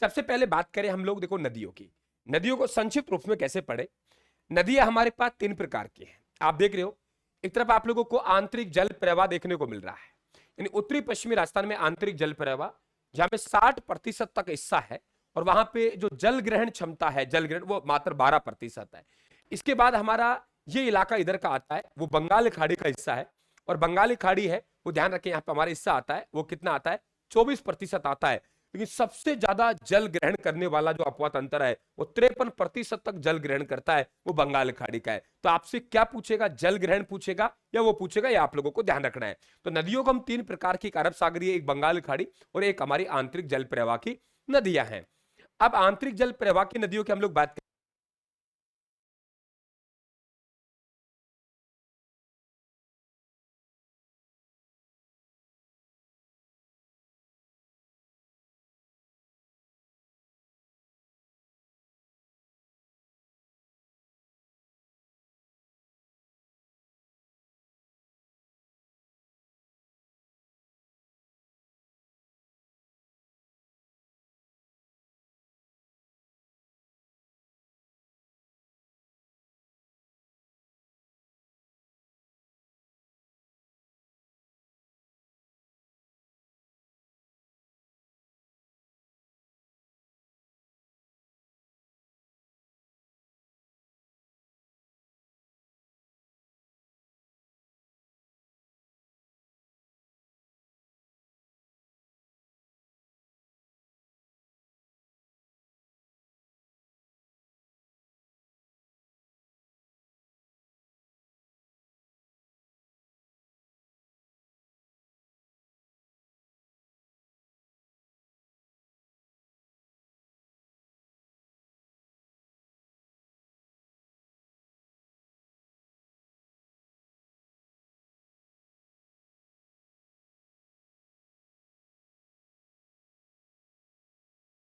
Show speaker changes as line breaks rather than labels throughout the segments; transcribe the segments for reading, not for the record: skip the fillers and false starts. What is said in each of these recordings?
सबसे पहले बात करें हम लोग, देखो नदियों की। नदियों को संक्षिप्त रूप में कैसे पढ़े? नदियां हमारे पास तीन प्रकार की हैं, आप देख रहे हो। एक तरफ आप लोगों को आंतरिक जल प्रवाह देखने को मिल रहा है, यानी उत्तरी पश्चिमी राजस्थान में आंतरिक जल प्रवाह, जहां पे 60% तक हिस्सा है, और वहां पे जो जल ग्रहण क्षमता है, जल ग्रहण, वो मात्र 12% है। इसके बाद हमारा ये इलाका इधर का आता है, वो बंगाल खाड़ी का हिस्सा है। और बंगाली खाड़ी है, वो ध्यान रखें, यहाँ पे हमारा हिस्सा आता है, वो कितना आता है? 24% आता है। लेकिन सबसे ज्यादा जल ग्रहण करने वाला जो अपवाद अंतर है, वो 53% तक जल ग्रहण करता है, वो बंगाल खाड़ी का है। तो आपसे क्या पूछेगा? जल ग्रहण पूछेगा या वो पूछेगा, या आप लोगों को ध्यान रखना है। तो नदियों को हम तीन प्रकार की, अरब सागरीय, एक बंगाल खाड़ी, और एक हमारी आंतरिक जल प्रवाह की नदियां हैं। अब आंतरिक जल प्रवाह की नदियों की हम लोग बात,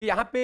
यहाँ पे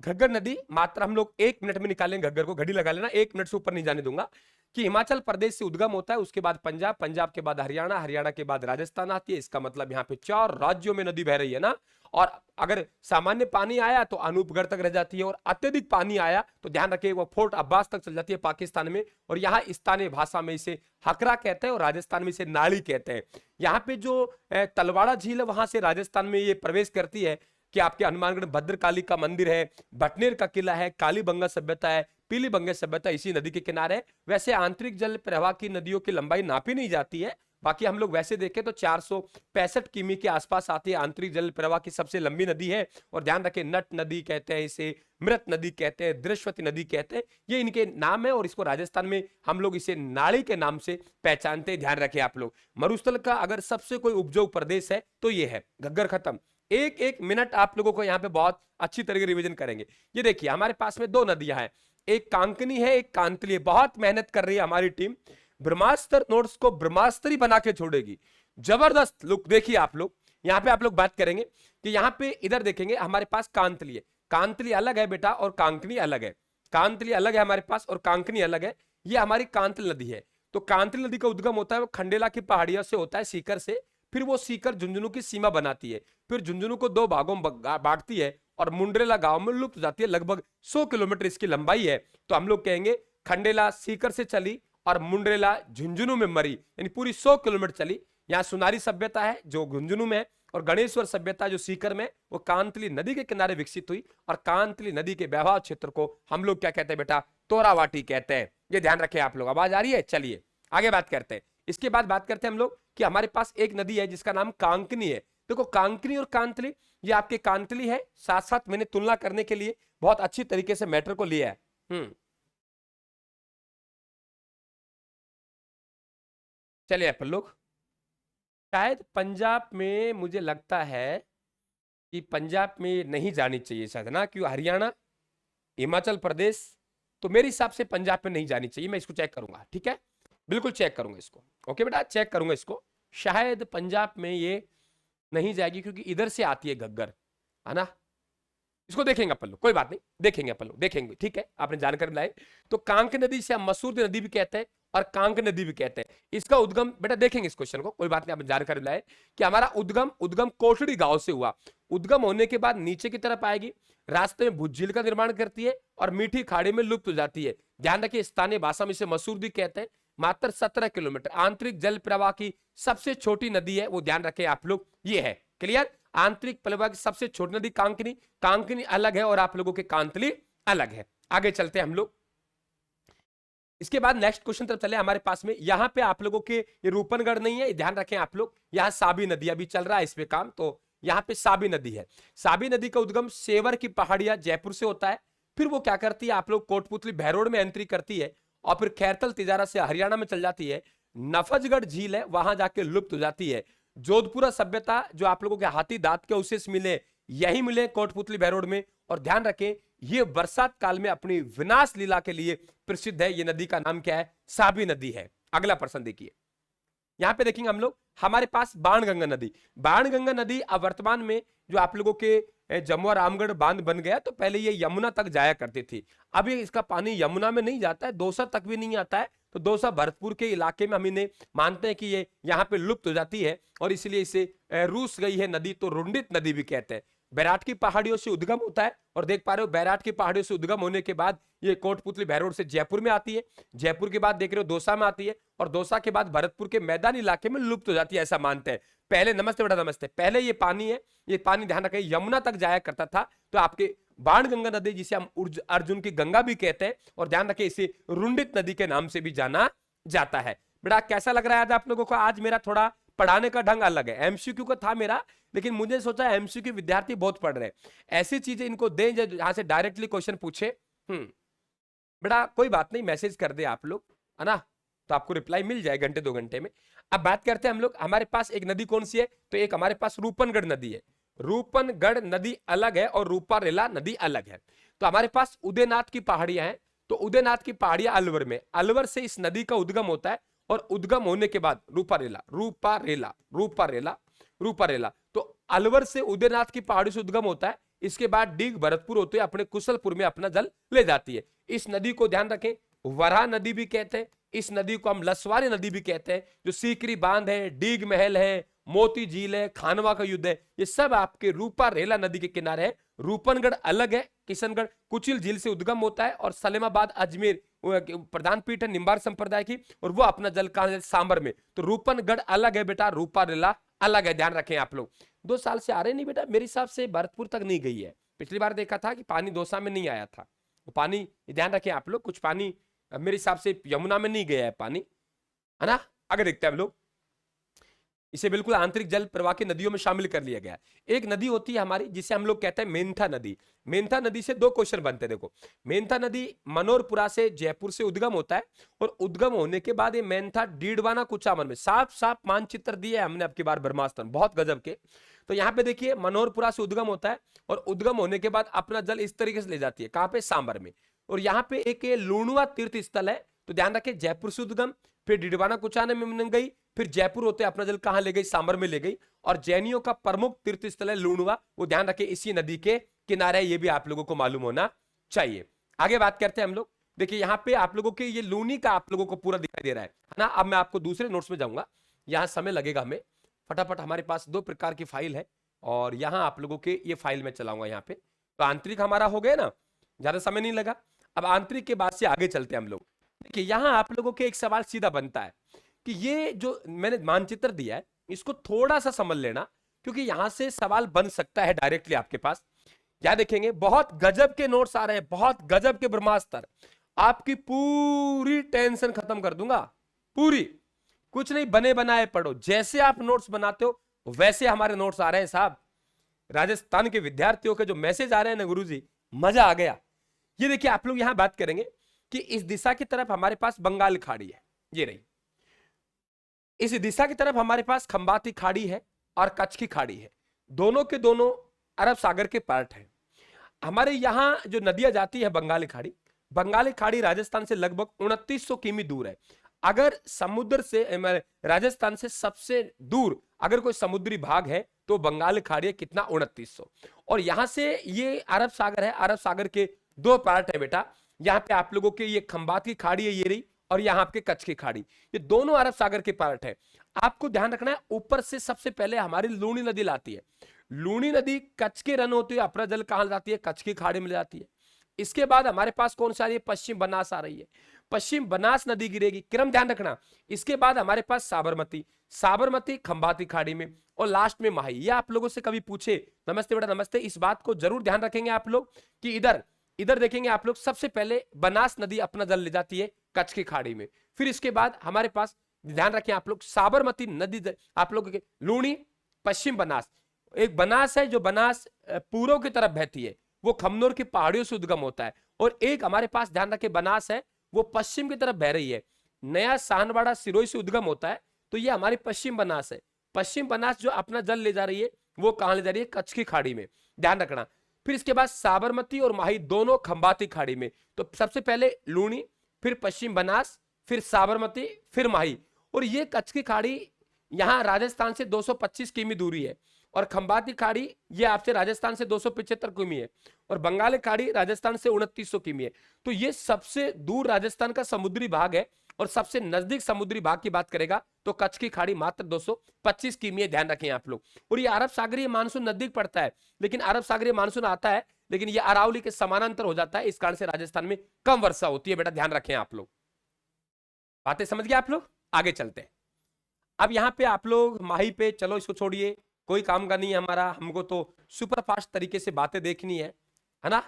घग्गर नदी, मात्र हम लोग 1 मिनट में निकालेंगे घग्गर को, घड़ी लगा लेना, 1 मिनट से ऊपर नहीं जाने दूंगा। कि हिमाचल प्रदेश से उद्गम होता है, उसके बाद पंजाब, पंजाब के बाद हरियाणा, हरियाणा के बाद राजस्थान आती है। इसका मतलब यहाँ पे 4 राज्यों में नदी बह रही है ना। और अगर सामान्य पानी आया तो अनूपगढ़ तक रह जाती है, और अत्यधिक पानी आया तो ध्यान रखिए वो फोर्ट अब्बास तक चल जाती है पाकिस्तान में। और यहाँ स्थानीय भाषा में इसे हकरा कहते हैं, और राजस्थान में इसे नाली कहते हैं। यहाँ पे जो तलवाड़ा झील है, वहां से राजस्थान में ये प्रवेश करती है। कि आपके हनुमानगढ़ भद्रकाली का मंदिर है, भटनेर का किला है, कालीबंगा सभ्यता है, पीलीबंगा सभ्यता इसी नदी के किनारे है। वैसे आंतरिक जल प्रवाह की नदियों की लंबाई नापी नहीं जाती है, बाकी हम लोग वैसे देखें तो 465 किमी के आसपास आती है। आंतरिक जल प्रवाह की सबसे लंबी नदी है। और ध्यान रखें, नट नदी कहते हैं इसे, मृत नदी कहते हैं, दृश्यवती नदी कहते हैं, ये इनके नाम है। और इसको राजस्थान में हम लोग इसे नाली के नाम से पहचानते हैं, ध्यान रखें आप लोग। मरुस्थल का अगर सबसे कोई उपजाऊ प्रदेश है तो ये है। घग्गर खत्म। एक एक मिनट आप लोगों को यहाँ पे बहुत अच्छी तरीके रिवीजन करेंगे। ये देखिए हमारे पास में दो नदियां हैं, एक कांकनी है, एक कांतली है। बहुत मेहनत कर रही है हमारी टीम, ब्रह्मास्त्र नोट्स को ब्रह्मास्त्री बना के छोड़ेगी। जबरदस्त लुक देखिए आप लोग। यहाँ पे आप लोग बात करेंगे कि यहाँ पे इधर देखेंगे हमारे पास कांतली है। कांतली अलग है बेटा, और कांकनी अलग है। कांतली अलग है हमारे पास, और कांकनी अलग है। ये हमारी कांतली नदी है। तो कांतली नदी का उद्गम होता है वो खंडेला की पहाड़ियों से होता है, सीकर से। फिर वो सीकर झुंझुनू की सीमा बनाती है, फिर झुंझुनू को दो भागों में बांटती है, और मुंड्रेला गांव में लुप्त जाती है। लगभग 100 किलोमीटर इसकी लंबाई है। तो हम लोग कहेंगे खंडेला सीकर से चली, और मुंड्रेला झुंझुनू में मरी, यानी पूरी 100 किलोमीटर चली। यहाँ सुनारी सभ्यता है जो झुंझुनू में है, और गणेश्वर सभ्यता जो सीकर में, वो कांतली नदी के किनारे विकसित हुई। और कांतली नदी के बहवाव क्षेत्र को हम लोग क्या कहते हैं बेटा? तोरावाटी कहते हैं। ये ध्यान रखें आप लोग। आवाज आ रही है? चलिए आगे बात करते हैं। इसके बाद बात करते हैं हम लोग कि हमारे पास एक नदी है जिसका नाम कांकनी है। देखो कांकनी और कांतली, ये आपके कांतली है, साथ साथ मैंने तुलना करने के लिए बहुत अच्छी तरीके से मैटर को लिया है। चलिए अपन लोग, शायद पंजाब में, मुझे लगता है कि पंजाब में नहीं जानी चाहिए शायद ना, क्यों? हरियाणा, हिमाचल प्रदेश, तो मेरे हिसाब से पंजाब में नहीं जानी चाहिए। मैं इसको चेक करूंगा, ठीक है? बिल्कुल चेक करूंगा इसको। ओके बेटा, चेक करूंगा इसको। शायद पंजाब में ये नहीं जाएगी, क्योंकि इधर से आती है घग्गर, है ना। इसको देखेंगे अपन लोग, कोई बात नहीं, देखेंगे अपन लोग, देखेंगे, ठीक है? आपने जानकारी लाई। तो कांक नदी से हम मसूर नदी भी कहते हैं, और कांक नदी भी कहते हैं। इसका उद्गम बेटा देखेंगे इस क्वेश्चन को, कोई बात नहीं, आप जानकारी लाए कि हमारा उद्गम कोठड़ी गांव से हुआ। उद्गम होने के बाद नीचे की तरफ आएगी, रास्ते में भुज झील का निर्माण करती है और मीठी खाड़ी में लुप्त हो जाती है। ध्यान रखिए, स्थानीय भाषा में इसे मसूर भी कहते हैं। मात्र 17 किलोमीटर, आंतरिक जल प्रवाह की सबसे छोटी नदी है, वो ध्यान रखें आप लोग, ये है। क्लियर? आंतरिक प्रवाह की सबसे छोटी नदी कांकनी, कांकनी अलग है और आप लोगों के कांतली अलग है। आगे चलते हैं हम लोग। इसके बाद नेक्स्ट क्वेश्चन तरफ चले हमारे पास में। यहां पे आप लोगों के ये रूपनगढ़ नहीं है, ध्यान रखें आप लोग, यहां साबी नदी अभी चल रहा है इस पे काम, तो यहां पे साबी नदी है। साबी नदी का उद्गम सेवर की पहाड़ियां जयपुर से होता है, फिर वो क्या करती है आप लोग कोटपुतली भैरोड में एंट्री करती है और फिर खैरतल तिजारा से हरियाणा में चल जाती है। नफजगढ़ झील है, वहां जाके लुप्त हो जाती है। जोधपुरा सभ्यता जो आप लोगों के हाथी दांत के अवशेष मिले, यही मिले कोटपुतली भैरोड में। और ध्यान रखें, ये बरसात काल में अपनी विनाश लीला के लिए प्रसिद्ध है। ये नदी का नाम क्या है? साबी नदी है। अगला प्रश्न देखिए, यहां पे देखेंगे हम लोग, हमारे पास बाणगंगा नदी। बाणगंगा नदी अब वर्तमान में जो आप लोगों के जमुआ रामगढ़ बांध बन गया, तो पहले ये यमुना तक जाया करती थी। अभी इसका पानी यमुना में नहीं जाता है, दौसा तक भी नहीं आता है, तो दौसा भरतपुर के इलाके में हम इन्हें मानते हैं कि ये यहाँ पे लुप्त हो जाती है और इसलिए इसे रूस गई है नदी, तो रुंडित नदी भी कहते हैं। बैराट की पहाड़ियों से उद्गम होता है और देख पा रहे हो बैराट की पहाड़ियों से उद्गम होने के बाद ये कोटपुतली भैरोड से जयपुर में आती है, जयपुर के बाद देख रहे हो दौसा में आती है और दौसा के बाद भरतपुर के मैदानी इलाके में लुप्त हो जाती है, ऐसा मानते हैं। पहले, नमस्ते बेटा नमस्ते, पहले ये पानी है, ये पानी ध्यान रखें यमुना तक जाया करता था, तो आपके बाणगंगा नदी जिसे हम अर्जुन की गंगा भी कहते हैं और ध्यान रखें इसे रुंडित नदी के नाम से भी जाना जाता है। बेटा कैसा लग रहा है आप लोगों को? आज मेरा थोड़ा पढ़ाने का ढंग अलग है, एमसीक्यू का था मेरा, लेकिन मुझे सोचा एमसीक्यू विद्यार्थी बहुत पढ़ रहे हैं, ऐसी चीजें इनको दें जहां से डायरेक्टली क्वेश्चन पूछे। बेटा कोई बात नहीं, मैसेज कर दे आप लोग, है ना, तो आपको रिप्लाई मिल जाए घंटे 2 घंटे में। अब बात करते हैं हम लोग, हमारे पास एक नदी कौन सी है? तो एक हमारे पास रूपनगढ़ नदी है। रूपनगढ़ नदी अलग है और रूपारेला नदी अलग है। तो हमारे पास उदयनाथ की पहाड़ियां हैं, तो उदयनाथ की पहाड़ियां अलवर में, अलवर से इस नदी का उद्गम होता है और उद्गम होने के बाद रूपारेला रूपारेला रूपारेला रूपारेला, तो अलवर से उदयनाथ की पहाड़ी से उद्गम होता है। इसके बाद डीग भरतपुर होते अपने कुशलपुर में अपना जल ले जाती है। इस नदी को ध्यान रखें वराह नदी भी कहते हैं, इस नदी को हम लसवारी नदी भी कहते हैं। जो सीकरी बांध है, डीग महल है, मोती झील है, खानवा का युद्ध है, ये सब आपके रूपारेला नदी के किनारे है। रूपनगढ़ अलग है, किशनगढ़ कुचिल झील से उद्गम होता है और सलेमाबाद अजमेर प्रधान पीठ है निम्बार संप्रदाय की और वो अपना जल कहां सांबर में। तो रूपनगढ़ अलग है बेटा, रूपारेला अलग है, ध्यान रखें आप लोग। 2 साल से आ रहे नहीं बेटा, मेरे हिसाब से भरतपुर तक नहीं गई है। पिछली बार देखा था कि पानी दौसा में नहीं आया था, वो पानी ध्यान रखें आप लोग, कुछ पानी मेरे हिसाब से यमुना में नहीं गया है पानी, है ना। आगे देखते हैं हम लोग, इसे बिल्कुल आंतरिक जल प्रवाह की नदियों में शामिल कर लिया गया है। एक नदी होती है हमारी जिसे हम लोग कहते हैं मेंथा नदी। मेंथा नदी से 2 क्वेश्चन बनते हैं। देखो, मेंथा नदी मनोरपुरा से जयपुर से उद्गम होता है और उद्गम होने के बाद ये मेंथा डीडवाना कुचामन में, साफ साफ मानचित्र दिए हमने अब की बार ब्रह्मास्त्र, बहुत गजब के। तो यहाँ पे देखिए मनोरपुरा से उद्गम होता है और उद्गम होने के बाद अपना जल इस तरीके से ले जाती है, कहां पे? सांबर में। और यहाँ पे एक लूणुआ तीर्थ स्थल है, तो ध्यान रखें जयपुर से उद्गम, फिर डिडवाना कुचाने में गई, फिर जयपुर होते अपना जल कहां ले गई? सांबर में ले गई। और जैनियों का प्रमुख तीर्थ स्थल है लूणुआ, वो ध्यान रखें इसी नदी के किनारे, ये भी आप लोगों को मालूम होना चाहिए। आगे बात करते हैं हम लोग, देखिए यहाँ पे आप लोगों के ये लूनी का आप लोगों को पूरा दिखाई दे रहा है ना। अब मैं आपको दूसरे नोट्स में जाऊंगा, यहाँ समय लगेगा हमें, फटाफट हमारे पास 2 प्रकार की फाइल है और यहाँ आप लोगों के ये फाइल में चलाऊंगा यहाँ पे। तो आंतरिक हमारा हो गया ना, ज्यादा समय नहीं लगा। अब आंतरिक के बाद से आगे चलते हैं हम लोग। देखिए यहाँ आप लोगों के एक सवाल सीधा बनता है कि ये जो मैंने मानचित्र दिया है इसको थोड़ा सा समझ लेना, क्योंकि यहां से सवाल बन सकता है डायरेक्टली आपके पास। क्या देखेंगे, बहुत गजब के नोट्स आ रहे हैं, बहुत गजब के ब्रह्मास्त्र, आपकी पूरी टेंशन खत्म कर दूंगा, पूरी। कुछ नहीं, बने बनाए पढ़ो, जैसे आप नोट्स बनाते हो वैसे हमारे नोट्स आ रहे हैं साहब। राजस्थान के विद्यार्थियों के जो मैसेज आ रहे हैं ना गुरुजी, मजा आ गया। ये देखिए आप लोग यहां बात करेंगे कि इस दिशा की तरफ हमारे पास बंगाल खाड़ी है, ये रही। इस दिशा की तरफ हमारे पास खंबाती खाड़ी है और कच्छ की खाड़ी है, दोनों के दोनों अरब सागर के पार्ट हैं। हमारे यहां जो नदियां जाती है बंगाली खाड़ी, बंगाली खाड़ी राजस्थान से लगभग 2900 किमी दूर है। अगर समुद्र से राजस्थान से सबसे दूर अगर कोई समुद्री भाग है तो बंगाल खाड़ी है, कितना? 2900। और यहां से ये अरब सागर है, अरब सागर के 2 पार्ट है बेटा। यहाँ पे आप लोगों के ये खंबात की खाड़ी है ये रही, और यहाँ आपके कच्छ की खाड़ी, ये दोनों अरब सागर के पार्ट है। आपको ध्यान रखना है, ऊपर से सबसे पहले हमारी लूनी नदी लाती है। लूनी नदी कच्छ के रन होती है, अपना जल कहां जाती है, कच्छ की खाड़ी में जाती है। इसके बाद हमारे पास कौन सा आ रही है, पश्चिम बनास आ रही है, पश्चिम बनास नदी गिरेगी, क्रम ध्यान रखना। इसके बाद हमारे पास साबरमती, साबरमती खंभाती खाड़ी में, और लास्ट में माही। ये आप लोगों से कभी पूछे, नमस्ते बेटा नमस्ते, इस बात को जरूर ध्यान रखेंगे आप लोग कि इधर इधर देखेंगे आप लोग, सबसे पहले बनास नदी अपना जल ले जाती है कच्छ की खाड़ी में, फिर इसके बाद हमारे पास ध्यान रखें आप लोग साबरमती नदी, आप लोग लूनी, पश्चिम बनास, एक बनास है जो बनास पूर्व की तरफ बहती है, वो खमनोर की पहाड़ियों से उद्गम होता है, और एक हमारे पास ध्यान रखें बनास है वो पश्चिम की तरफ बह रही है, नया सानवाड़ा सिरोही से उद्गम होता है, तो ये हमारी पश्चिम बनास है। पश्चिम बनास जो अपना जल ले जा रही है वो कहां ले जा रही है, कच्छ की खाड़ी में, ध्यान रखना। फिर इसके बाद साबरमती और माही दोनों खंभाती खाड़ी में, तो सबसे पहले लूनी, फिर पश्चिम बनास, फिर साबरमती, फिर माही, और ये कच्छ की खाड़ी यहां राजस्थान से 225 किमी दूरी है, और खंभाती खाड़ी ये आपसे राजस्थान से 275 किमी है, और बंगाल खाड़ी राजस्थान से 2900 किमी है। तो ये सबसे दूर राजस्थान का समुद्री भाग है, और सबसे नजदीक समुद्री भाग की बात करेगा तो कच्छ की खाड़ी मात्र 225 किमी है, ध्यान रखें आप लोग। और ये अरब सागरीय मानसून नजदीक पड़ता है, लेकिन अरब सागरीय मानसून आता है लेकिन ये अरावली के समानांतर हो जाता है, इस कारण से राजस्थान में कम वर्षा होती है, बेटा ध्यान रखें आप लोग। बातें समझ गए आप लोग, आगे चलते हैं। अब यहाँ पे आप लोग माही पे, चलो इसको छोड़िए, कोई काम का नहीं है हमारा, हमको तो सुपर फास्ट तरीके से बातें देखनी है ना,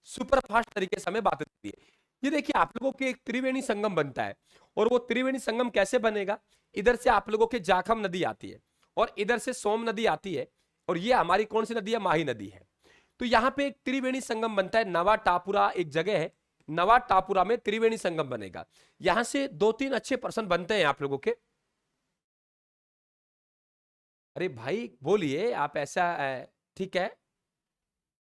सुपर फास्ट तरीके से हमें बातें देखनी है। ये देखिए आप लोगों के एक त्रिवेणी संगम बनता है, और वो त्रिवेणी संगम कैसे बनेगा, इधर से आप लोगों के जाखम नदी आती है, और इधर से सोम नदी आती है, और ये हमारी कौन सी नदी है, माही नदी है। तो यहाँ पे एक त्रिवेणी संगम बनता है, नवा टापुरा एक जगह है, नवा टापुरा में त्रिवेणी संगम बनेगा। यहां से 2-3 अच्छे प्रश्न बनते हैं आप लोगों के। अरे भाई बोलिए आप, ऐसा ठीक है,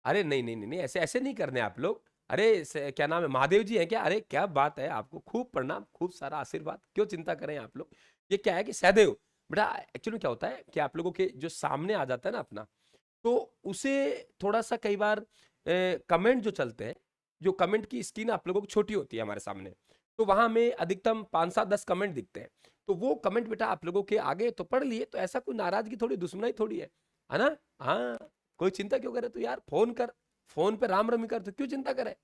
अरे नहीं नहीं नहीं नहीं, ऐसे ऐसे नहीं करने आप लोग। अरे क्या नाम है, महादेव जी हैं क्या, अरे क्या बात है, आपको खूब प्रणाम, खूब सारा आशीर्वाद, क्यों चिंता करें आप लोग। ये क्या है कि सहदेव बेटा, एक्चुअली क्या होता है कि आप लोगों के जो सामने आ जाता है ना अपना, तो उसे थोड़ा सा कई बार कमेंट जो चलते हैं, जो कमेंट की स्क्रीन आप लोगों को छोटी होती है हमारे सामने, तो वहां में अधिकतम 5-7-10 कमेंट दिखते हैं, तो वो कमेंट बेटा आप लोगों के आगे तो पढ़ लिए, तो ऐसा कोई नाराजगी थोड़ी, दुश्मनी थोड़ी है ना। हाँ, कोई चिंता क्यों करे तू यार, फोन कर, फोन पे राम रमी कर, तो क्यों चिंता करे,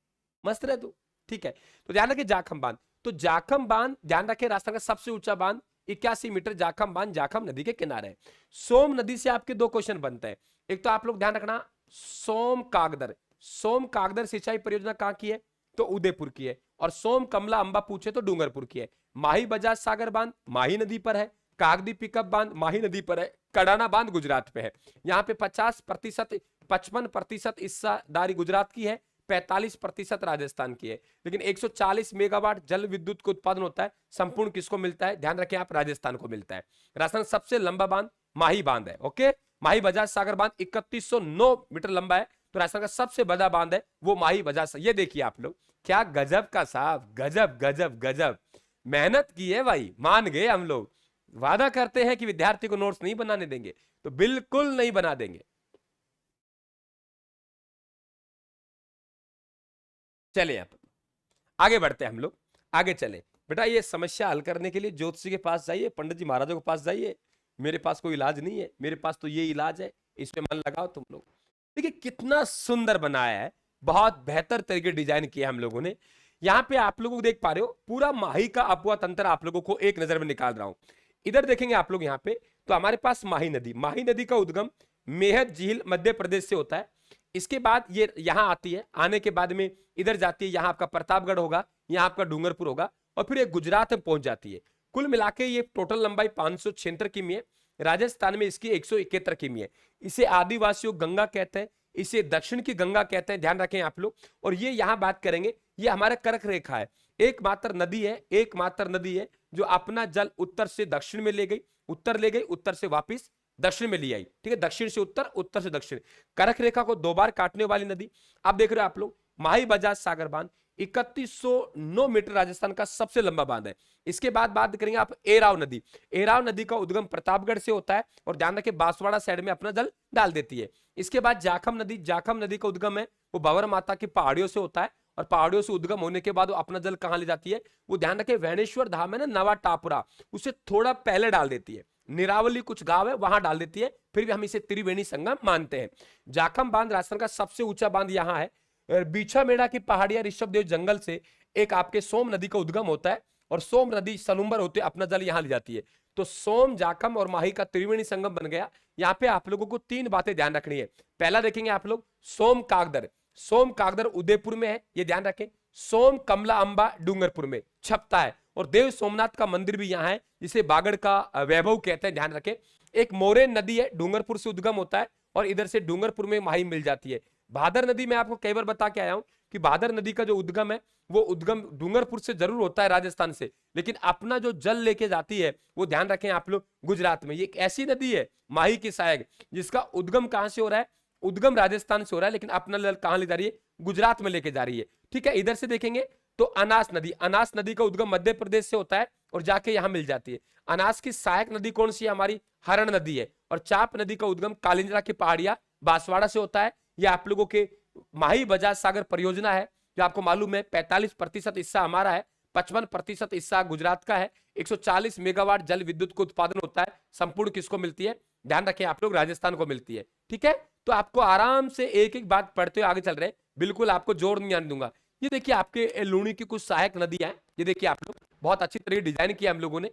मस्त रहे तू, ठीक है। तो ध्यान रखे जाखम बांध, तो जाखम बांध ध्यान रखे राजस्थान का सबसे ऊंचा बांध 81 मीटर जाखम बांध, जाखम नदी के किनारे है। सोम नदी से आपके 2 क्वेश्चन बनते हैं, एक तो आप लोग ध्यान रखना सोम कागदर, सोम कागदर सिंचाई परियोजना कहां की है, तो उदयपुर की है, और सोम कमला अंबा पूछे तो डूंगरपुर की है। माही बजाज सागर बांध माही नदी पर है, कागदी पिकअप बांध माही नदी पर है, कडाना बांध गुजरात पे है। यहाँ पे 50%, 55% हिस्सादारी गुजरात की है, 45% राजस्थान की है, लेकिन 140 मेगावाट जल विद्युत का उत्पादन होता है, संपूर्ण किसको मिलता है, ध्यान रखें आप, राजस्थान को मिलता है। राजस्थान सबसे लंबा बांध माही बांध है, ओके। माही बजाज सागर बांध 3109 मीटर लंबा है, तो राजस्थान का सबसे बड़ा बांध है वो माही बजाज। ये देखिए आप लोग, क्या गजब का साहब, गजब गजब गजब मेहनत की है भाई, मान गए हम लोग। वादा करते हैं कि विद्यार्थी को नोट्स नहीं बनाने देंगे, तो बिल्कुल नहीं बना देंगे। चलिए अब आगे बढ़ते हैं हम लोग, आगे चले बेटा। ये समस्या हल करने के लिए ज्योतिषी के पास जाइए, पंडित जी महाराजों के पास जाइए, मेरे पास कोई इलाज नहीं है, मेरे पास तो ये इलाज है, इस पे मन लगाओ तुम लोग। देखिए कितना सुंदर बनाया है, बहुत बेहतर तरीके डिजाइन किया हम लोगों ने। यहाँ पे आप लोगों को देख पा रहे हो, पूरा माही का अपुआ तंत्र आप लोगों को एक नजर में निकाल रहा हूं। इधर देखेंगे आप लोग यहाँ पे, तो हमारे पास माही नदी, माही नदी का उद्गम मेहत झील मध्य प्रदेश से होता है। इसके बाद ये यहाँ आती है, आने के बाद में इधर जाती है, यहाँ आपका प्रतापगढ़ होगा, यहाँ आपका डूंगरपुर होगा, और फिर ये गुजरात में पहुंच जाती है। कुल मिलाके ये टोटल लंबाई 576 किमी है, राजस्थान में इसकी 171 किमी है। इसे आदिवासियों गंगा कहते हैं, इसे दक्षिण की गंगा कहते हैं, ध्यान रखें आप लोग। और ये यहाँ बात करेंगे, ये हमारा कर्क रेखा है, एकमात्र नदी है, एकमात्र नदी है जो अपना जल उत्तर से दक्षिण में ले गई, उत्तर ले गई, उत्तर से वापिस दक्षिण में ले आई, ठीक है, दक्षिण से उत्तर, उत्तर से दक्षिण, कर्क रेखा को 2 बार काटने वाली नदी। आप देख रहे हो आप लोग, माही बजाज सागर बांध 3109 मीटर राजस्थान का सबसे लंबा बांध है। इसके बाद बात करेंगे आप एराव नदी, एराव नदी का उद्गम प्रतापगढ़ से होता है, और ध्यान रखें बांसवाड़ा साइड में अपना जल डाल देती है। इसके बाद जाखम नदी, जाखम नदी का उद्गम है वो भंवर माता की पहाड़ियों से होता है, और पहाड़ियों से उद्गम होने के बाद वो अपना जल कहां ले जाती है, वो ध्यान रखें वेणेश्वर धाम है ना, नवा टापुरा, उसे थोड़ा पहले डाल देती है। निरावली कुछ गांव है वहां डाल देती है, फिर भी हम इसे त्रिवेणी संगम मानते हैं। जाखम बांध राजस्थान का सबसे ऊंचा बांध यहां है। बीछामेड़ा की पहाड़ियां ऋषभदेव जंगल से एक आपके सोम नदी का उद्गम होता है, और सोम नदी सलुम्बर होते अपना जल यहां ले जाती है। तो सोम, जाखम और माही का त्रिवेणी संगम बन गया। यहाँ पे आप लोगों को तीन बातें ध्यान रखनी है। पहला देखेंगे आप लोग सोम कागदर, सोम कागदर उदयपुर में है, ये ध्यान रखें। सोम कमला अंबा डूंगरपुर में छपता है, और देव सोमनाथ का मंदिर भी यहाँ है, जिसे बागड़ का वैभव कहते हैं, ध्यान रखें। एक मोरेन नदी है, डूंगरपुर से उद्गम होता है, और इधर से डूंगरपुर में माही मिल जाती है। भादर नदी में आपको कई बार बता के आया हूं कि भादर नदी का जो उद्गम है वो उद्गम डूंगरपुर से जरूर होता है, राजस्थान से, लेकिन अपना जो जल लेके जाती है वो ध्यान रखें आप लोग गुजरात में। ये एक ऐसी नदी है माही की सहायक, जिसका उद्गम कहां से हो रहा है, उद्गम राजस्थान से हो रहा है, लेकिन अपना जल कहां ले जा रही है, गुजरात में लेके जा रही है। ठीक है, इधर से देखेंगे तो अनास नदी, अनास नदी का उद्गम मध्य प्रदेश से होता है और जाके यहां मिल जाती है। अनास की सहायक नदी कौन सी है, हमारी हरण नदी है। और चाप नदी का उद्गम कालिंजरा की पहाड़ियां बांसवाड़ा से होता है। यह आप लोगों के माही बजाज सागर परियोजना है, जो आपको मालूम है 45% हिस्सा हमारा है, 55% हिस्सा गुजरात का है। 140 मेगावाट जल विद्युत को उत्पादन होता है, संपूर्ण किसको मिलती है, ध्यान रखें आप लोग, राजस्थान को मिलती है। ठीक है, तो आपको आराम से एक एक बात पढ़ते हुए आगे चल रहे हैं, बिल्कुल आपको जोर नहीं आने दूंगा। ये देखिए आपके लूणी की कुछ सहायक नदियां हैं, ये देखिए आप लोग, बहुत अच्छी तरह डिजाइन किया हम लोगों ने।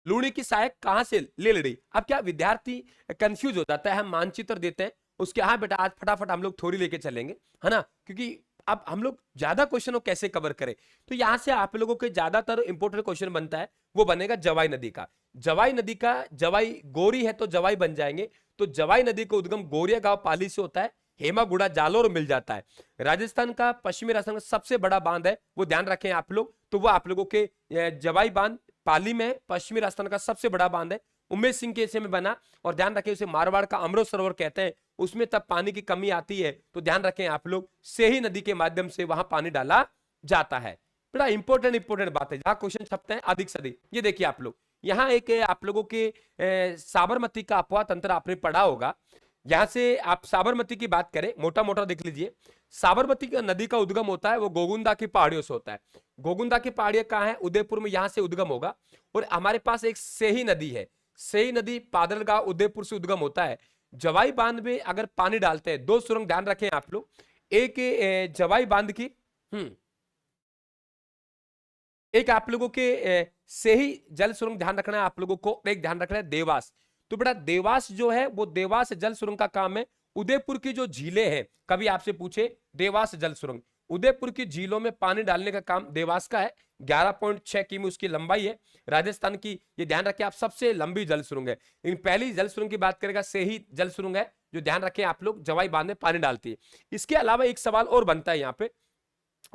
लूणी की सहायक कहां से ले रही। अब क्या विद्यार्थी कंफ्यूज हो जाता है, हम मानचित्र देते हैं उसके, हाँ बेटा आज फटाफट हम लोग थोड़ी लेके चलेंगे, है ना, क्योंकि अब हम लोग ज्यादा क्वेश्चन को कैसे कवर करें। तो यहां से आप लोगों के ज्यादातर इंपोर्टेंट क्वेश्चन बनता है, वो बनेगा जवाई नदी का। जवाई नदी का, जवाई गोरी है तो जवाई बन जाएंगे, तो जवाई नदी का उद्गम गोरिया गांव पाली से होता है, हेमागुड़ा जालोर मिल जाता है। राजस्थान का, पश्चिमी राजस्थान का सबसे बड़ा बांध है, वो ध्यान रखें आप लोग, तो वो आप लोगों के जवाई बांध पाली में, पश्चिमी राजस्थान का सबसे बड़ा बांध है, उमेश सिंह के समय में बना। और ध्यान रखें उसे मारवाड़ का अमृत सरोवर कहते हैं, उसमें तब पानी की कमी आती है, तो ध्यान रखें आप लोग सेही नदी के माध्यम से वहां पानी डाला जाता है। बड़ा इंपोर्टेंट बात है, जहां क्वेश्चन छपते हैं अधिक से अधिक। ये देखिए आप लोग, यहाँ एक आप लोगों के साबरमती का अपवाह तंत्र आपने पढ़ा होगा। यहां से आप साबरमती की बात करें, मोटा मोटा देख लीजिए, साबरमती का नदी का उद्गम होता है वो गोगुंदा की पहाड़ियों से होता है। गोगुंदा की पहाड़ियां कहाँ है, उदयपुर में, यहां से उद्गम होगा। और हमारे पास एक सेही नदी है, सेही नदी पादलगांव उदयपुर से उद्गम होता है। जवाई बांध में अगर पानी डालते हैं, दो सुरंग ध्यान रखें आप लोग, एक जवाई बांध की, एक आप लोगों के सेही जल सुरंग ध्यान रखना है आप लोगों को, एक ध्यान रखना है देवास। तो बेटा देवास जो है वो देवास जल सुरंग का काम है। उदयपुर की जो झीलें हैं, कभी आपसे पूछे देवास जल सुरंग, उदयपुर की झीलों में पानी डालने का काम देवास का है। 11.6 किमी उसकी लंबाई है। राजस्थान की, ये ध्यान रखें आप, सबसे लंबी जल सुरंग है। इन पहली जल सुरंग की बात करेगा सेही जल सुरंग है, जो ध्यान रखें आप लोग जवाई बांध में पानी डालती है। इसके अलावा एक सवाल और बनता है यहाँ पे,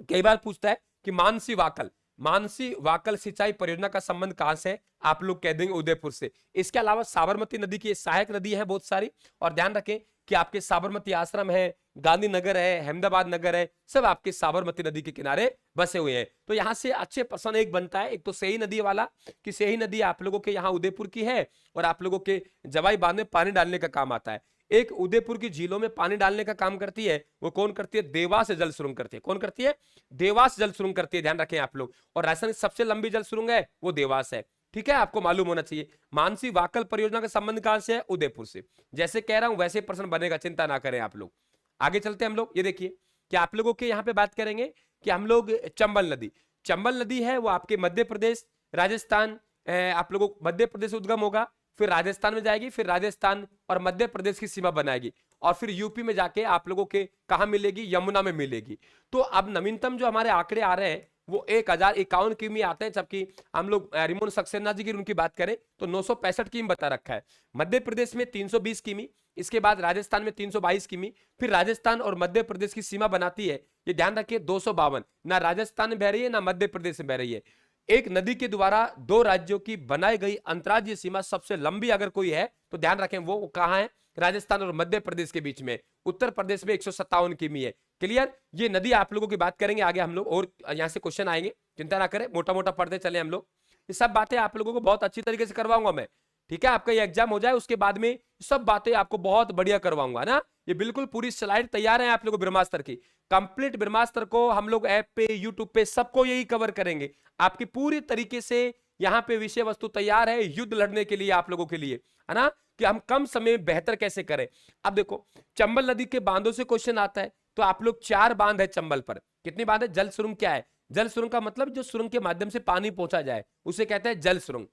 कई बार पूछता है कि मानसी वाकल, मानसी वाकल सिंचाई परियोजना का संबंध कहां से है, आप लोग कह देंगे उदयपुर से। इसके अलावा साबरमती नदी की सहायक नदी है बहुत सारी, और ध्यान रखें कि आपके साबरमती आश्रम है, गांधीनगर है, अहमदाबाद नगर है, सब आपके साबरमती नदी के किनारे बसे हुए हैं। तो यहां से अच्छे प्रश्न एक बनता है, एक तो सेही नदी वाला, कि सेही नदी आप लोगों के यहाँ उदयपुर की है और आप लोगों के जवाई बांध में पानी डालने का काम आता है। एक उदयपुर की झीलों में पानी डालने का काम करती है, वो कौन करती है, देवास जल सुरंग करती है। कौन करती है, देवास जल सुरंग करती है, ध्यान रखें आप लोग। और राजस्थान की सबसे लंबी जल सुरंग है वो देवास है। ठीक है, आपको मालूम होना चाहिए। मानसी वाकल परियोजना का संबंध कहां से है, उदयपुर से। जैसे कह रहा हूं वैसे प्रश्न बनेगा, चिंता ना करें आप लोग। आगे चलते हैं हम लोग, ये देखिए कि आप लोगों के यहाँ पे बात करेंगे कि हम लोग चंबल नदी, चंबल नदी है वो आपके मध्य प्रदेश, राजस्थान, आप लोगों मध्य प्रदेश उद्गम होगा, फिर राजस्थान में जाएगी, फिर राजस्थान और मध्य प्रदेश की सीमा बनाएगी, और फिर यूपी में जाके आप लोगों के कहां मिलेगी, यमुना में मिलेगी। तो अब नवीनतम जो हमारे आंकड़े आ रहे हैं वो 1051 किमी आते हैं, जबकि हम लोग रिमोन सक्सेना जी की उनकी बात करें तो 965 किमी बता रखा है। मध्य प्रदेश में 320 किमी, इसके बाद राजस्थान में 322 किमी, फिर राजस्थान और मध्य प्रदेश की सीमा बनाती है, ये ध्यान रखिए 252, ना राजस्थान में बह रही है ना मध्य प्रदेश में बह रही है। एक नदी के द्वारा दो राज्यों की बनाई गई अंतर्राज्यीय सीमा सबसे लंबी अगर कोई है तो ध्यान रखें वो कहां है, राजस्थान और मध्य प्रदेश के बीच में। उत्तर प्रदेश में 157 किमी है। क्लियर, ये नदी आप लोगों की बात करेंगे आगे हम लोग, और यहां से क्वेश्चन आएंगे, चिंता ना करें, मोटा मोटा पढ़ते चले हम लोग। ये सब बातें आप लोगों को बहुत अच्छी तरीके से करवाऊंगा मैं। ठीक है, आपका ये एग्जाम हो जाए उसके बाद में सब बातें आपको बहुत बढ़िया करवाऊंगा ना। ये बिल्कुल पूरी स्लाइड तैयार है आप लोगों को ब्रह्मास्त्र की, कंप्लीट ब्रह्मास्त्र को हम लोग ऐप पे, यूट्यूब पे सबको यही कवर करेंगे। आपकी पूरी तरीके से यहाँ पे विषय वस्तु तैयार है युद्ध लड़ने के लिए आप लोगों के लिए, है ना, कि हम कम समय में बेहतर कैसे करें। अब देखो चंबल नदी के बांधों से क्वेश्चन आता है, तो आप लोग 4 बांध है चंबल पर। कितनी बांध है? जल सुरंग क्या है? जल सुरंग का मतलब जो सुरंग के माध्यम से पानी पहुंचा जाए उसे कहते हैं जल सुरंग।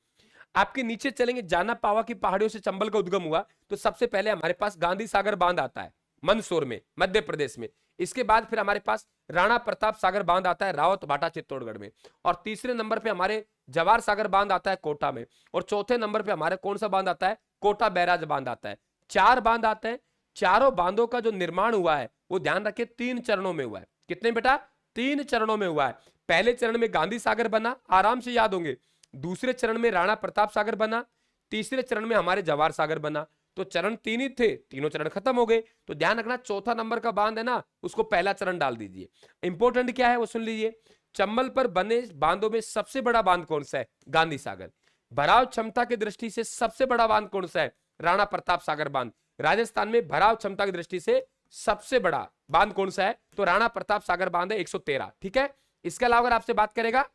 आपके नीचे चलेंगे, जाना पावा की पहाड़ियों से चंबल का उद्गम हुआ, तो सबसे पहले हमारे पास गांधी सागर बांध आता है मंदसौर में, मध्य प्रदेश में। इसके बाद फिर हमारे पास राणा प्रताप सागर बांध आता है रावत भाटा चित्तौड़गढ़ में, और तीसरे नंबर पे हमारे जवाहर सागर बांध आता है कोटा में, और चौथे नंबर पे हमारे कौन सा बांध आता है? कोटा बैराज बांध आता है। 4 बांध आते हैं। चारों बांधों का जो निर्माण हुआ है वो ध्यान रखिए 3 चरणों में हुआ है। कितने बेटा? 3 चरणों में हुआ है। पहले चरण में गांधी सागर बना, आराम से याद होंगे। दूसरे चरण में राणा प्रताप सागर बना, तीसरे चरण में हमारे जवाहर सागर बना। तो चरण 3 ही थे, तीनों चरण खत्म हो गए। तो ध्यान रखना चौथा नंबर का बांध है ना, उसको पहला चरण डाल दीजिए। इंपॉर्टेंट क्या है वो सुन लीजिए। चंबल पर बने बांधों में सबसे बड़ा बांध कौन सा है? गांधी सागर। भराव क्षमता की दृष्टि से सबसे बड़ा बांध कौन सा है? राणा प्रताप सागर बांध। राजस्थान में भराव क्षमता की दृष्टि से सबसे बड़ा बांध कौन सा है? तो राणा प्रताप सागर बांध है 113। ठीक है, इसके अलावा अगर आपसे बात करेगा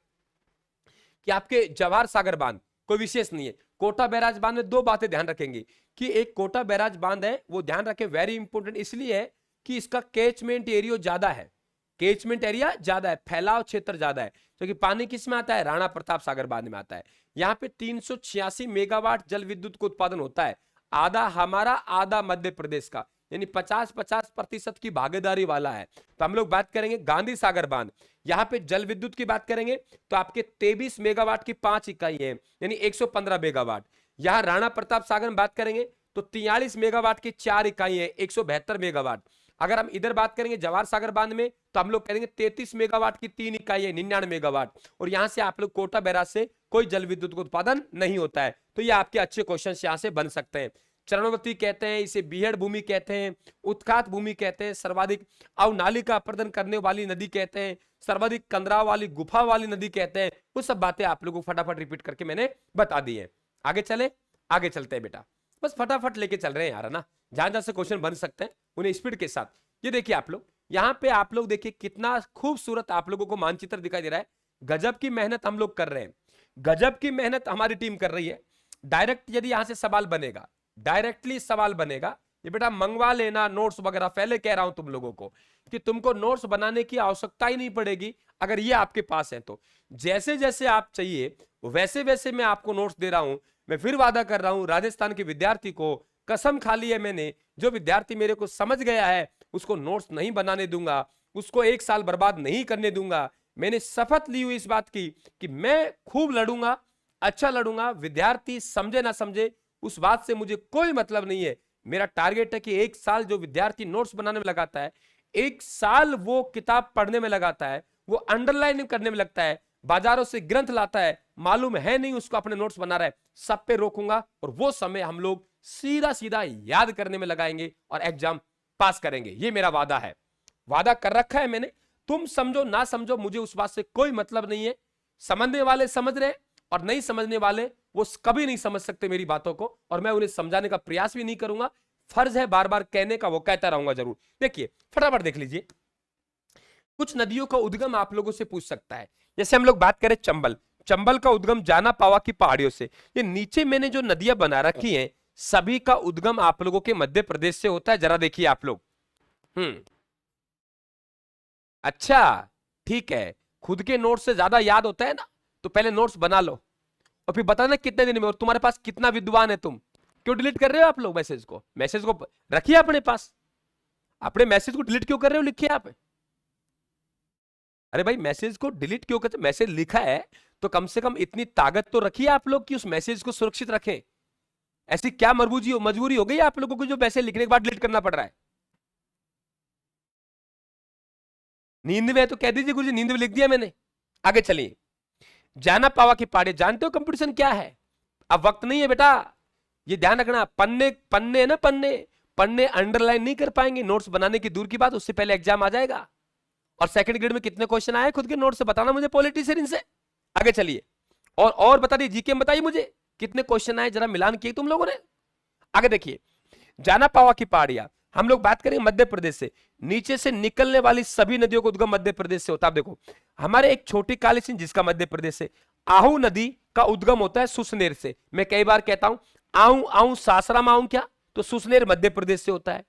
कि आपके जवाहर सागर बांध, कोई विशेष नहीं है। कोटा बैराज बांध में 2 बातें ध्यान रखेंगे कि एक कोटा बैराज बांध है, वो ध्यान रखें वेरी इंपॉर्टेंट इसलिए है कि इसका कैचमेंट एरिया ज्यादा है, कैचमेंट एरिया ज्यादा है, फैलाव क्षेत्र ज्यादा है, क्योंकि तो पानी किस में आता है? राणा प्रताप सागर बांध में आता है। यहाँ पे 386 मेगावाट जल विद्युत का उत्पादन होता है, आधा हमारा आधा मध्य प्रदेश का, यानी 50-50% की भागीदारी वाला है। तो हम लोग बात करेंगे गांधी सागर बांध, यहाँ पे जल विद्युत की बात करेंगे तो आपके 23 मेगावाट की 5 इकाई है, यानी 115 मेगावाट। यहाँ राणा प्रताप सागर में बात करेंगे तो 43 मेगावाट की 4 इकाई है, 172 मेगावाट। अगर हम इधर बात करेंगे जवाहर सागर बांध में तो हम लोग करेंगे 33 मेगावाट की 3 इकाई है, 99 मेगावाट। और यहां से आप लोग कोटा बैराज से कोई जल विद्युत का उत्पादन नहीं होता है। तो ये आपके अच्छे क्वेश्चन यहां से बन सकते हैं। चरणवती कहते हैं, इसे बीहड़ भूमि कहते हैं, उत्खात भूमि कहते हैं, सर्वाधिक अवनालिका अपर्दन करने वाली नदी कहते हैं, सर्वाधिक कंदराव वाली गुफा वाली नदी कहते हैं। वो सब बातें आप लोगों को फटाफट रिपीट करके मैंने बता दी है। आगे चले, आगे चलते हैं बेटा, बस फटाफट लेके चल रहे हैं यार, है ना, जहां जहां से क्वेश्चन बन सकते हैं उन्हें स्पीड के साथ। ये देखिए आप लोग, यहाँ पे आप लोग देखिए कितना खूबसूरत आप लोगों को मानचित्र दिखाई दे रहा है। गजब की मेहनत हम लोग कर रहे हैं, गजब की मेहनत हमारी टीम कर रही है। डायरेक्ट यदि यहां से सवाल बनेगा, डायरेक्टली सवाल बनेगा, ये बेटा मंगवा लेना नोट्स वगैरह। पहले कह रहा हूं तुम लोगों को कि तुमको नोट्स बनाने की आवश्यकता ही नहीं पड़ेगी अगर ये आपके पास है तो। जैसे जैसे आप चाहिए वैसे वैसे मैं आपको नोट्स दे रहा हूं। मैं फिर वादा कर रहा हूं, राजस्थान के विद्यार्थी को कसम खा ली है मैंने, जो विद्यार्थी मेरे को समझ गया है उसको नोट्स नहीं बनाने दूंगा, उसको 1 साल बर्बाद नहीं करने दूंगा। मैंने शपथ ली हुई इस बात की कि मैं खूब लड़ूंगा, अच्छा लड़ूंगा। विद्यार्थी समझे ना समझे उस बात से मुझे कोई मतलब नहीं है। मेरा टारगेट है कि 1 साल जो विद्यार्थी नोट्स बनाने में लगाता है, 1 साल वो किताब पढ़ने में लगाता है, वो अंडरलाइन करने में लगता है, बाजारों से ग्रंथ लाता है, मालूम है नहीं उसको अपने नोट्स बना रहा है, सब पे रोकूंगा और वो समय हम लोग सीधा सीधा याद करने में लगाएंगे और एग्जाम पास करेंगे। ये मेरा वादा है, वादा कर रखा है मैंने। तुम समझो ना समझो मुझे उस बात से कोई मतलब नहीं है। समझने वाले समझ रहे और नहीं समझने वाले वो कभी नहीं समझ सकते मेरी बातों को, और मैं उन्हें समझाने का प्रयास भी नहीं करूंगा। फर्ज है बार बार कहने का, वो कहता रहूंगा जरूर। देखिए फटाफट देख लीजिए, कुछ नदियों का उद्गम आप लोगों से पूछ सकता है। जैसे हम लोग बात करें चंबल, चंबल का उद्गम जाना पावा की पहाड़ियों से। ये नीचे मैंने जो नदियां बना रखी हैं सभी का उद्गम आप लोगों के मध्य प्रदेश से होता है। जरा देखिए आप लोग। अच्छा ठीक है, खुद के नोट से ज्यादा याद होता है ना, तो पहले नोट्स बना लो और फिर बताना कितने दिन में, और तुम्हारे पास कितना विद्वान है तुम। क्यों डिलीट कर रहे हो आप लोग मैसेज को? मैसेज को रखिए अपने पास, अपने मैसेज को डिलीट क्यों कर रहे हो? लिखिए आप। अरे भाई मैसेज को डिलीट क्यों करते? मैसेज लिखा है तो कम से कम इतनी ताकत तो रखिए आप लोग कि उस मैसेज को सुरक्षित रखें। ऐसी क्या मजबूरी हो गई आप लोगों को जो मैसेज लिखने के बाद डिलीट करना पड़ रहा है? नींद में है तो कह दीजिए गुरुजी नींद में लिख दिया मैंने। आगे चलिए, जाना पावा की पहाड़ी। जानते हो कंपटीशन क्या है? अब वक्त नहीं है बेटा, ये ध्यान रखना। पन्ने पन्ने है ना, पन्ने अंडरलाइन नहीं कर पाएंगे, नोट्स बनाने की दूर की बात, उससे पहले एग्जाम आ जाएगा। और सेकंड ग्रेड में कितने क्वेश्चन आए खुद के नोट से बताना मुझे, पॉलिटिशियन से। आगे चलिए, और बता दीजिए जीके में बताइए मुझे कितने क्वेश्चन आए जरा मिलान किए तुम लोगों ने? आगे देखिए, जाना पावा की पहाड़ियां, हम लोग बात करेंगे मध्य प्रदेश से, नीचे से निकलने वाली सभी नदियों का उद्गम मध्य प्रदेश से होता है। आप देखो हमारे एक छोटी काली सिंध जिसका मध्य प्रदेश से, आहू नदी का उद्गम होता है सुसनेर से। मैं कई बार कहता हूं आऊं आऊं सासराम आऊं, क्या तो सुसनेर मध्य प्रदेश से होता है।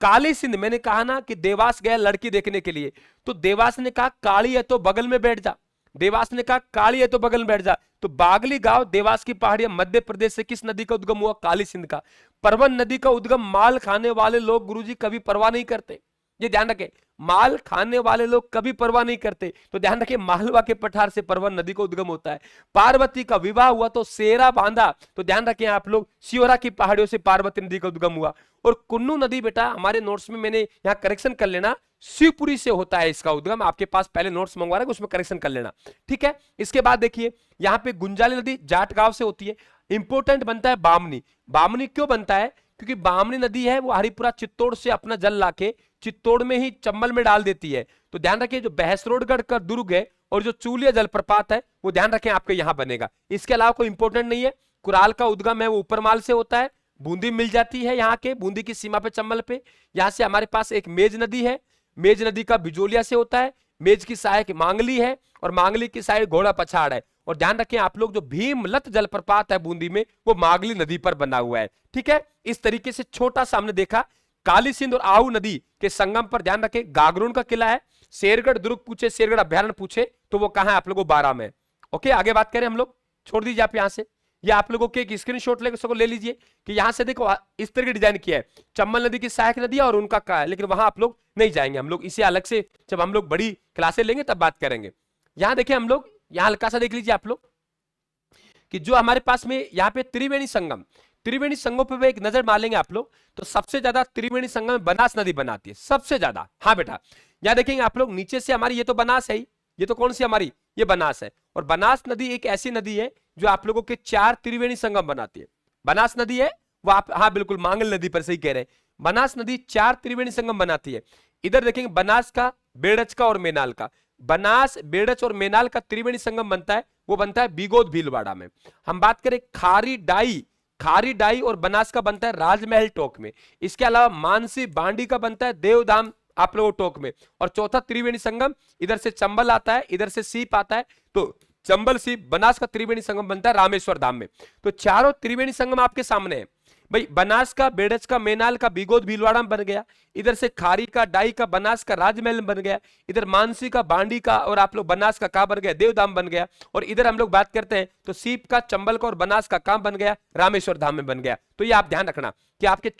काली सिंध, मैंने कहा ना कि देवास गया लड़की देखने के लिए, तो देवास ने कहा काली है तो बगल में बैठ जा, देवास ने कहा काली है तो बगल में बैठ जा, तो बागली गांव देवास की पहाड़ियां मध्य प्रदेश से किस नदी का उद्गम हुआ? काली सिंध का। परवन नदी का उद्गम, माल खाने वाले लोग गुरुजी कभी परवाह नहीं करते, ये ध्यान रखें, माल खाने वाले लोग कभी परवाह नहीं करते, तो ध्यान रखें मालवा के पठार से परवन नदी का उद्गम होता है। पार्वती का विवाह हुआ तो सेरा बांधा, तो ध्यान रखें आप लोग सियोरा की पहाड़ियों से पार्वती नदी का उद्गम हुआ। और कुन्नू नदी बेटा हमारे नोट्स में, मैंने यहां करेक्शन कर लेना, शिवपुरी से होता है इसका उद्गम, आपके पास पहले नोट्स मंगवा रहे उसमें करेक्शन कर लेना, ठीक है। इसके बाद देखिए यहां पे गुंजाली नदी जाट गांव से होती है। इंपोर्टेंट बनता है बामनी। बामनी क्यों बनता है? क्योंकि बामनी नदी है वो हरिपुरा चित्तौड़ से अपना जल लाके चित्तौड़ में ही चंबल में डाल देती है। तो ध्यान रखिए जो बहसरोडगढ़ का दुर्ग है और जो चूलिया जलप्रपात है वो ध्यान रखें आपके यहां बनेगा। इसके अलावा कोई इंपोर्टेंट नहीं है। कुराल का उद्गम है वो ऊपरमाल से होता है, बूंदी मिल जाती है यहाँ के बूंदी की सीमा पे चंबल पे। यहां से हमारे पास एक मेज नदी है, मेज नदी का बिजोलिया से होता है, मेज की सहायक मांगली है और मांगली की सहायक घोड़ा पछाड़ है। और ध्यान रखें आप लोग जो भीमलत जलप्रपात है बूंदी में वो मांगली नदी पर बना हुआ है, ठीक है। इस तरीके से छोटा सा हमने देखा काली सिंध और आहू नदी के संगम पर। ध्यान रखें गागरोन का किला है, शेरगढ़ दुर्ग पूछे, शेरगढ़ अभ्यारण्य पूछे तो वो कहां है आप लोगों को? 12 में। ओके आगे बात करें हम लोग, छोड़ दीजिए आप यहां से, ये आप लोगों के एक स्क्रीनशॉट लेकर ले लीजिए कि यहां से देखो इस तरह की डिजाइन किया है, चंबल नदी की सहायक नदी और उनका का है, लेकिन वहां आप लोग नहीं जाएंगे, हम लोग इसे अलग से जब हम लोग बड़ी क्लासे लेंगे तब बात करेंगे। यहां देखिए हम लोग, यहां हल्का सा देख लीजिए आप लोग कि जो हमारे पास में यहाँ पे त्रिवेणी संगम, त्रिवेणी संगम पे एक नजर मारेंगे आप लोग तो सबसे ज्यादा त्रिवेणी संगम में बनास नदी बनाती है सबसे ज्यादा। हाँ बेटा यहां देखेंगे आप लोग नीचे से हमारी ये तो बनास है ही, ये तो कौन सी हमारी? ये बनास है। और बनास नदी एक ऐसी नदी है जो आप लोगों के 4 त्रिवेणी संगम बनाती है। बनास नदी है वो आप, हाँ बिल्कुल मांगल नदी पर सही कह रहे हैं, बनास नदी 4 त्रिवेणी संगम बनाती है। इधर देखेंगे बनास का, बेड़च का और मेनाल का, बनास बेड़च और मेनाल का त्रिवेणी संगम बनता है, वो बनता है बीगोद भीलवाड़ा में। हम बात करें खारी डाई, खारी डाई और बनास का बनता है राजमहल टोक में। इसके अलावा मानसी बांडी का बनता है देवधाम आप लोगों टोक में। और चौथा त्रिवेणी संगम इधर से चंबल आता है, इधर से सीप आता है, तो चंबल सीप बनास का त्रिवेणी संगम बनता है रामेश्वर धाम में। तो चारों त्रिवेणी संगम आपके सामने है भाई, बनास का, बेड़च का, मेनाल का बीगोद भीलवाड़ा में बन गया, इधर से खारी का, डाई का, बनास का राजमहल में बन गया, इधर मानसी का, बांडी का और आप लोग बनास का कहां बन गया? देवधाम बन गया। और इधर हम लोग बात करते हैं तो सीप का, चंबल का और बनास का कहां बन गया? रामेश्वर धाम में बन गया। तो ये आप ध्यान रखना कि आपके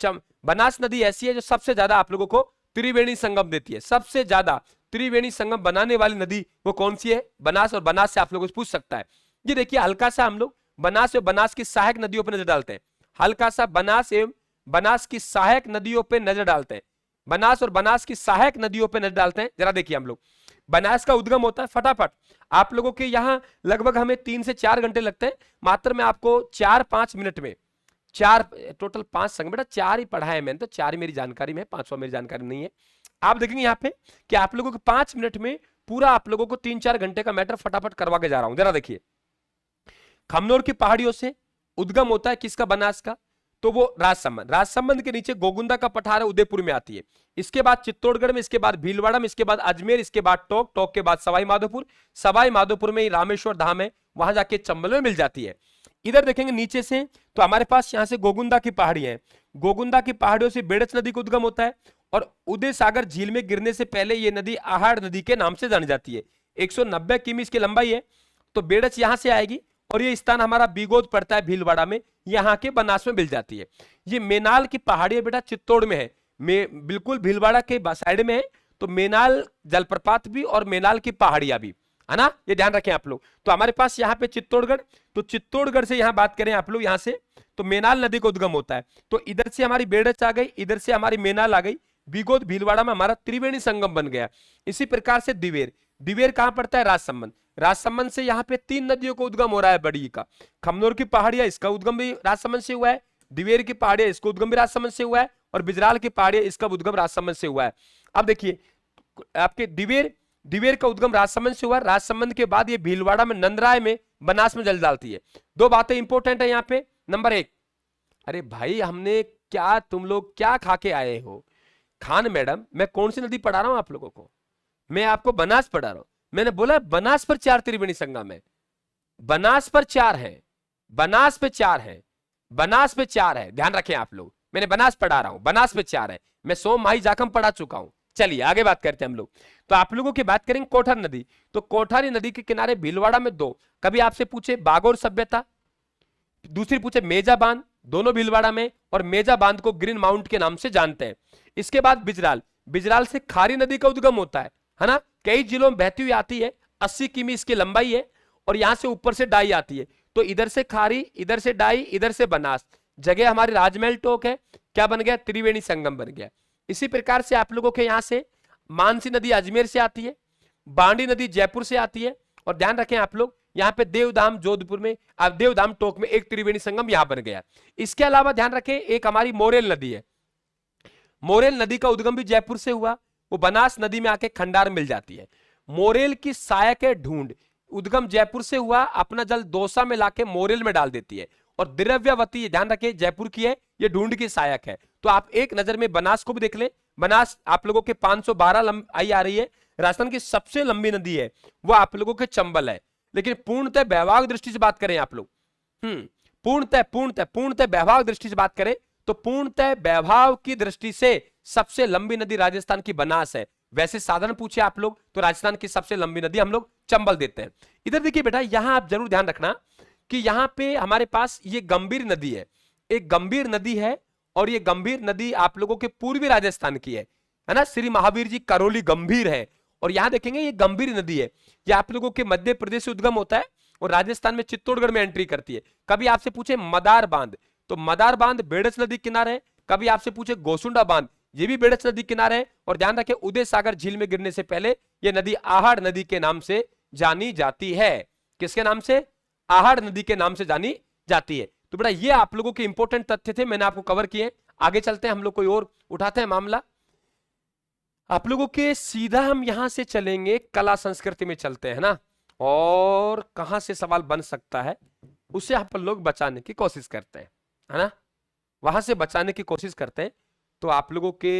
बनास नदी ऐसी है जो सबसे ज्यादा आप लोगों को त्रिवेणी संगम देती है। सबसे ज्यादा त्रिवेणी संगम बनाने वाली नदी वो कौन सी है? बनास। और बनास से आप लोगों से पूछ सकता है। ये देखिए हल्का सा हम लोग बनास और बनास की सहायक नदियों पर नजर डालते हैं, हल्का सा बनास एवं बनास की सहायक नदियों पे नजर डालते हैं, बनास और बनास की सहायक नदियों पे नजर डालते हैं। जरा देखिए हम लोग, बनास का उद्गम होता है फटाफट आप लोगों के यहाँ लगभग हमें 3 से 4 घंटे लगते हैं, मात्र मैं आपको 4-5 मिनट में, 4 टोटल 5 संग बेटा 4 ही पढ़ा है मैंने, तो 4 ही मेरी जानकारी में है, 5वां मेरी जानकारी नहीं है। आप देखेंगे यहाँ पे कि आप लोगों को 5 मिनट में पूरा आप लोगों को 3-4 घंटे का मैटर फटाफट करवा के जा रहा हूं। जरा देखिए खमनोर की पहाड़ियों से उद्गम होता है किसका? बनास का, तो वो राजसमंद, राजसमंद के नीचे गोगुंदा का पठार है उदयपुर में आती है, इसके बाद चित्तौड़गढ़ में, इसके बाद भीलवाड़ा में, इसके बाद अजमेर, इसके बाद टोक, टोक के बाद सवाई माधोपुर, सवाई माधोपुर में ही रामेश्वर धाम है, वहां जाके चंबल में मिल जाती है। इधर देखेंगे नीचे से तो हमारे पास यहां से गोगुंदा की पहाड़ी है, गोगुंदा की पहाड़ियों से बेड़च नदी का उद्गम होता है और उदय सागर झील में गिरने से पहले ये नदी आहाड़ नदी के नाम से जानी जाती है। 190 किमी इसकी लंबाई है। तो बेड़च यहां से आएगी और ये स्थान हमारा बीगोद पड़ता है भीलवाड़ा में, यहाँ के बनास में मिल जाती है। ये मेनाल की पहाड़ी बेटा चित्तौड़ में है, बिल्कुल भीलवाड़ा के साइड में है, तो मेनाल जलप्रपात भी और मेनाल की पहाड़ियां भी है ना, ये ध्यान रखें आप लोग। तो हमारे पास यहाँ पे चित्तौड़गढ़, तो चित्तौड़गढ़ से यहाँ बात करें आप लोग यहाँ से तो मेनाल नदी का उद्गम होता है, तो इधर से हमारी बेड़च आ गई, इधर से हमारी मेनाल आ गई, बीगोद भीलवाड़ा में हमारा त्रिवेणी संगम बन गया। इसी प्रकार से दिवेर, दिवेर कहां पड़ता है? राजसमंद, राजसमंद से यहाँ पे 3 नदियों का उद्गम हो रहा है बड़ी का, खमनोर की पहाड़ियां इसका उद्गम भी राजसमंद से हुआ है, दिवेर की पहाड़ियां इसका उद्गम भी राजसमंद से हुआ है और बिजराल की पहाड़ियां इसका उद्गम राजसमंद से हुआ है। अब देखिए आपके दिवेर, दिवेर का उद्गम राजसमंद से हुआ, राजसमंद के बाद ये भीलवाड़ा में नंदराय में बनास में जल डालती है। दो बातें इंपॉर्टेंट है यहाँ पे। नंबर एक, अरे भाई हमने क्या, तुम लोग क्या खा के आए हो? खान मैडम, मैं कौन सी नदी पढ़ा रहा हूं आप लोगों को? मैं आपको बनास पढ़ा रहा हूं। मैंने बोला बनास पर 4 त्रिवेणी संगम है, बनास पर 4 है, बनास पे 4 है, बनास पे 4 है, ध्यान रखें आप लोग, मैंने बनास पढ़ा रहा हूं, बनास पे 4 है। मैं सोम माही जाखम पढ़ा चुका हूं। चलिए आगे बात करते हैं हम लोग। तो आप लोगों की बात करेंगे कोठार नदी। तो कोठारी नदी के किनारे भीलवाड़ा में 2, कभी आपसे पूछे बागोर सभ्यता, दूसरी पूछे मेजा बांध, दोनों भीलवाड़ा में, और मेजा बांध को ग्रीन माउंट के नाम से जानते हैं। इसके बाद बिजराल, बिजराल से खारी नदी का उद्गम होता है ना, कई जिलों में बहती हुई आती है, 80 किमी इसकी लंबाई है, और यहां से ऊपर से डाई आती है। तो इधर से खारी, इधर से डाई, इधर से बनास, जगह हमारी राजमहल टोक है, क्या बन गया? त्रिवेणी संगम बन गया। इसी प्रकार से आप लोगों के यहां से मानसी नदी अजमेर से आती है, बांडी नदी जयपुर से आती है, और ध्यान रखें आप लोग यहां पे देवधाम जोधपुर में, देवधाम टोक में एक त्रिवेणी संगम यहां बन गया। इसके अलावा ध्यान रखें एक हमारी मोरेल नदी है, मोरेल नदी का उद्गम भी जयपुर से हुआ, वो बनास नदी में आके खंडार मिल जाती है। मोरेल की सहायक है ढूंढ, उद्गम जयपुर से हुआ, अपना जल दौसा में लाके मोरेल में डाल देती है, और द्रव्यवती ध्यान रखें जयपुर की है, ये ढूंढ की सहायक है। तो आप एक नजर में बनास को भी देख लें। बनास आप लोगों के 512 लंबाई आ रही है। राजस्थान की सबसे लंबी नदी है वो आप लोगों के चंबल है। लेकिन पूर्णतः वैवाहिक दृष्टि से बात करें आप लोग, पूर्णतः वैवाहिक दृष्टि से बात करें तो पूर्णतः वैभाव की दृष्टि से सबसे लंबी नदी राजस्थान की बनास है। वैसे साधारण पूछे आप लोग तो राजस्थान की सबसे लंबी नदी हम लोग चंबल देते हैं। इधर देखिए बेटा, यहां आप जरूर ध्यान रखना कि यहां पे हमारे पास ये गंभीर नदी है, एक गंभीर नदी है, और ये गंभीर नदी आप लोगों के पूर्वी राजस्थान की है ना, श्री महावीर जी करौली गंभीर है। और यहां देखेंगे ये गंभीर नदी है, ये आप लोगों के मध्य प्रदेश से उद्गम होता है और राजस्थान में चित्तौड़गढ़ में एंट्री करती है। कभी आपसे पूछे मदार बांध, तो मदार बांध बेड़च नदी किनारे है। कभी आपसे पूछे गोसुंडा बांध, ये भी बेड़च नदी किनारे है। और ध्यान रखें उदय सागर झील में गिरने से पहले यह नदी आहड़ नदी के नाम से जानी जाती है। किसके नाम से? आहड़ नदी के नाम से जानी जाती है। तो बेटा ये आप लोगों के इंपॉर्टेंट तथ्य थे, मैंने आपको कवर किए। आगे चलते हैं, हम लोग कोई और उठाते हैं मामला आप लोगों के। सीधा हम यहां से चलेंगे कला संस्कृति में चलते हैं ना, और कहां से सवाल बन सकता है उसे आप लोग बचाने की कोशिश करते हैं, है ना, वहां से बचाने की कोशिश करते हैं। तो आप लोगों के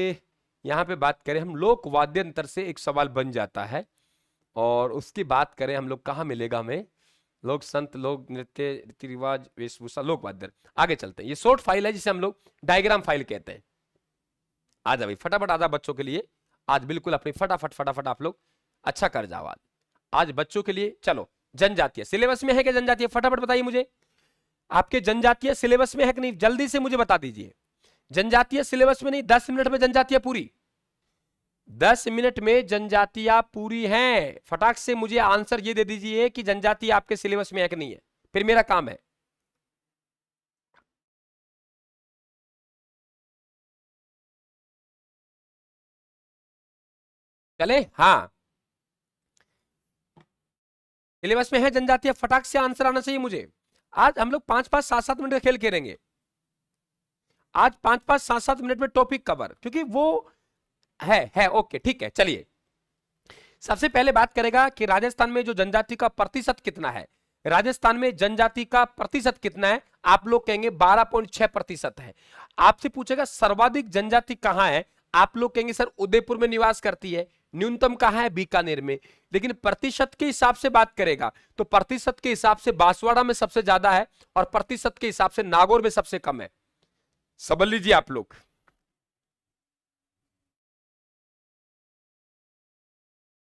यहां पे बात करें हम, लोक वाद्य यंत्र से एक सवाल बन जाता है, और उसकी बात करें हम लोग कहां मिलेगा हमें, लोक संत, लोक नृत्य, रीति रिवाज, वेशभूषा, लोक वाद्य। आगे चलते हैं, ये शॉर्ट फाइल है जिसे हम लोग डायग्राम फाइल कहते हैं। आ जा भाई फटाफट, आजा बच्चों के लिए आज बिल्कुल अपनी फटाफट आप लोग अच्छा कर जाओ आज बच्चों के लिए। चलो, जनजातीय सिलेबस में है क्या? जनजातीय फटाफट बताइए मुझे, आपके जनजातीय सिलेबस में है कि नहीं? जल्दी से मुझे बता दीजिए। जनजातीय सिलेबस में नहीं, 10 मिनट में जनजातीय पूरी, 10 मिनट में जनजातीय पूरी हैं। फटाक से मुझे आंसर ये दे दीजिए कि जनजातीय आपके सिलेबस में है कि नहीं है, फिर मेरा काम है। चले, हाँ सिलेबस में है जनजातीय, फटाक से आंसर आना चाहिए मुझे। आज हम लोग 5-5, 7-7 मिनट का खेल खेलेंगे आज, 5-5, 7-7 मिनट में टॉपिक कवर, क्योंकि वो है ओके ठीक है। चलिए सबसे पहले बात करेगा कि राजस्थान में जो जनजाति का प्रतिशत कितना है। राजस्थान में जनजाति का प्रतिशत कितना है? आप लोग कहेंगे 12.6% है। आपसे पूछेगा सर्वाधिक जनजाति कहां है, आप लोग कहेंगे सर उदयपुर में निवास करती है। न्यूनतम कहां है? बीकानेर में। लेकिन प्रतिशत के हिसाब से बात करेगा तो प्रतिशत के हिसाब से बांसवाड़ा में सबसे ज्यादा है, और प्रतिशत के हिसाब से नागौर में सबसे कम है। समझ लीजिए आप लोग,